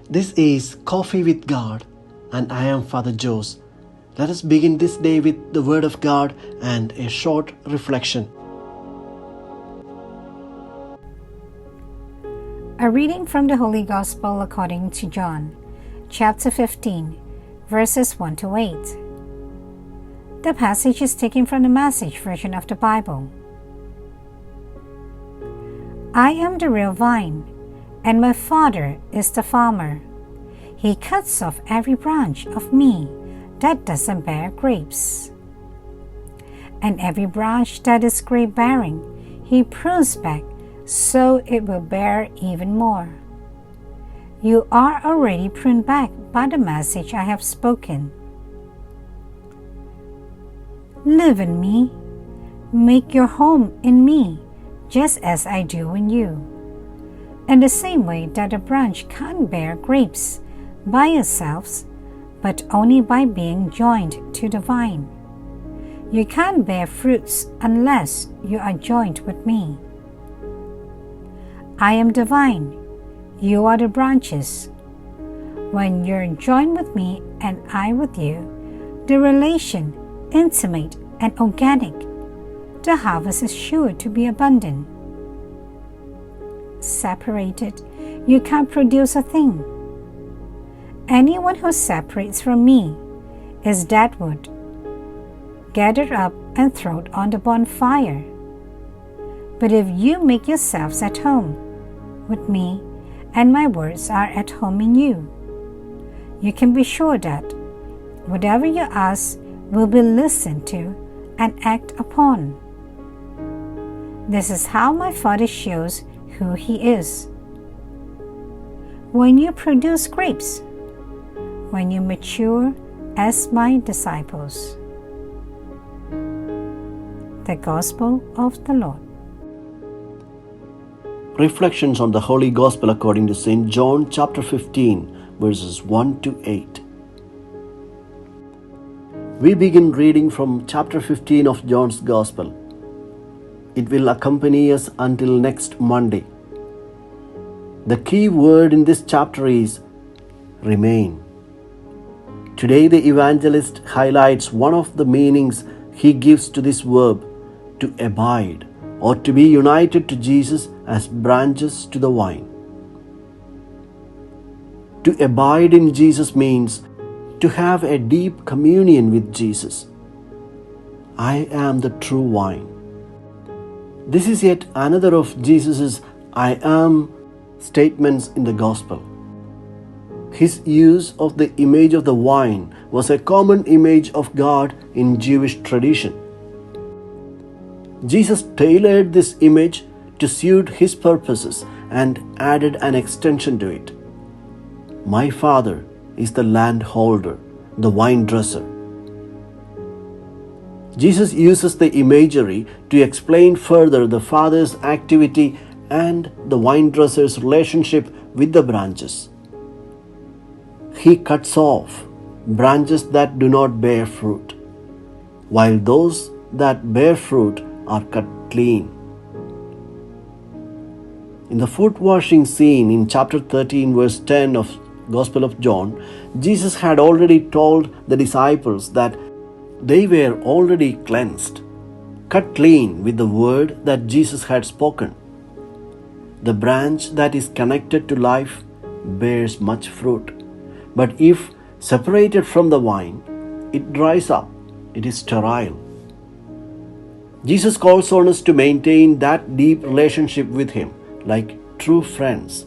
This is Coffee with God, and I am Father Jose. Let us begin this day with the Word of God and a short reflection. A reading from the Holy Gospel according to John, chapter 15, verses 1 to 8. The passage is taken from the Message version of the Bible. I am the real vine, and my Father is the farmer. He cuts off every branch of me that doesn't bear grapes, and every branch that is grape-bearing, He prunes back so it will bear even more. You are already pruned back by the message I have spoken. Live in me, make your home in me, just as I do in you. In the same way that a branch can't bear grapes by itself, but only by being joined to the vine. You can't bear fruits unless you are joined with me. I am the vine, you are the branches. When you're joined with me and I with you, the relation intimate and organic, the harvest is sure to be abundant. Separated, you can't produce a thing. Anyone who separates from me is dead wood, gathered up and thrown on the bonfire. But if you make yourselves at home with me, and my words are at home in you, you can be sure that whatever you ask will be listened to and act upon. This is how my Father shows who He is. When you produce grapes, when you mature as my disciples. The Gospel of the Lord. Reflections on the Holy Gospel according to St. John chapter 15, verses 1 to 8. We begin reading from chapter 15 of John's Gospel. It will accompany us until next Monday. The key word in this chapter is remain. Today the evangelist highlights one of the meanings he gives to this verb, to abide, or to be united to Jesus as branches to the vine. To abide in Jesus means to have a deep communion with Jesus. I am the true vine. This is yet another of Jesus' I am statements in the Gospel. His use of the image of the vine was a common image of God in Jewish tradition. Jesus tailored this image to suit His purposes and added an extension to it. My Father is the landholder, the vine dresser. Jesus uses the imagery to explain further the Father's activity and the vine dresser's relationship with the branches. He cuts off branches that do not bear fruit, while those that bear fruit are cut clean. In the foot washing scene in chapter 13, verse 10 of Gospel of John, Jesus had already told the disciples that they were already cleansed, cut clean with the word that Jesus had spoken. The branch that is connected to life bears much fruit, but if separated from the vine, it dries up, it is sterile. Jesus calls on us to maintain that deep relationship with Him, like true friends.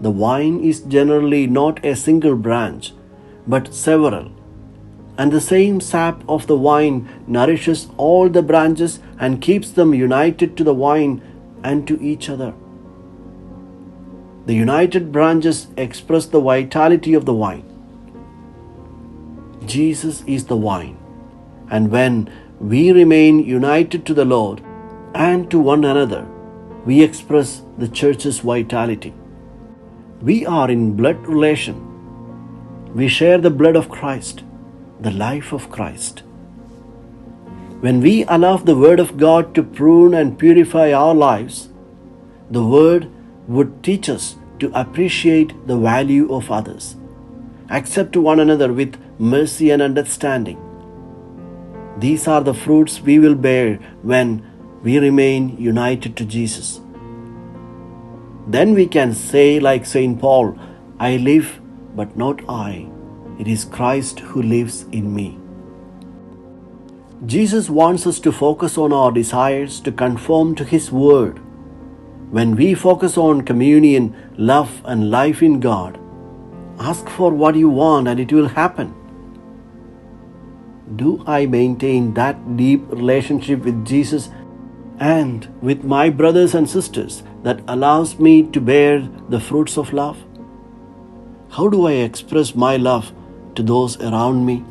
The vine is generally not a single branch, but several, and the same sap of the vine nourishes all the branches and keeps them united to the vine and to each other. The united branches express the vitality of the vine. Jesus is the vine, and when we remain united to the Lord and to one another, we express the church's vitality. We are in blood relation. We share the blood of Christ, the life of Christ. When we allow the Word of God to prune and purify our lives, the Word would teach us to appreciate the value of others, accept one another with mercy and understanding. These are the fruits we will bear when we remain united to Jesus. Then we can say, like St. Paul, I live, but not I. It is Christ who lives in me. Jesus wants us to focus on our desires to conform to His Word. When we focus on communion, love, and life in God, ask for what you want and it will happen. Do I maintain that deep relationship with Jesus and with my brothers and sisters that allows me to bear the fruits of love? How do I express my love to those around me?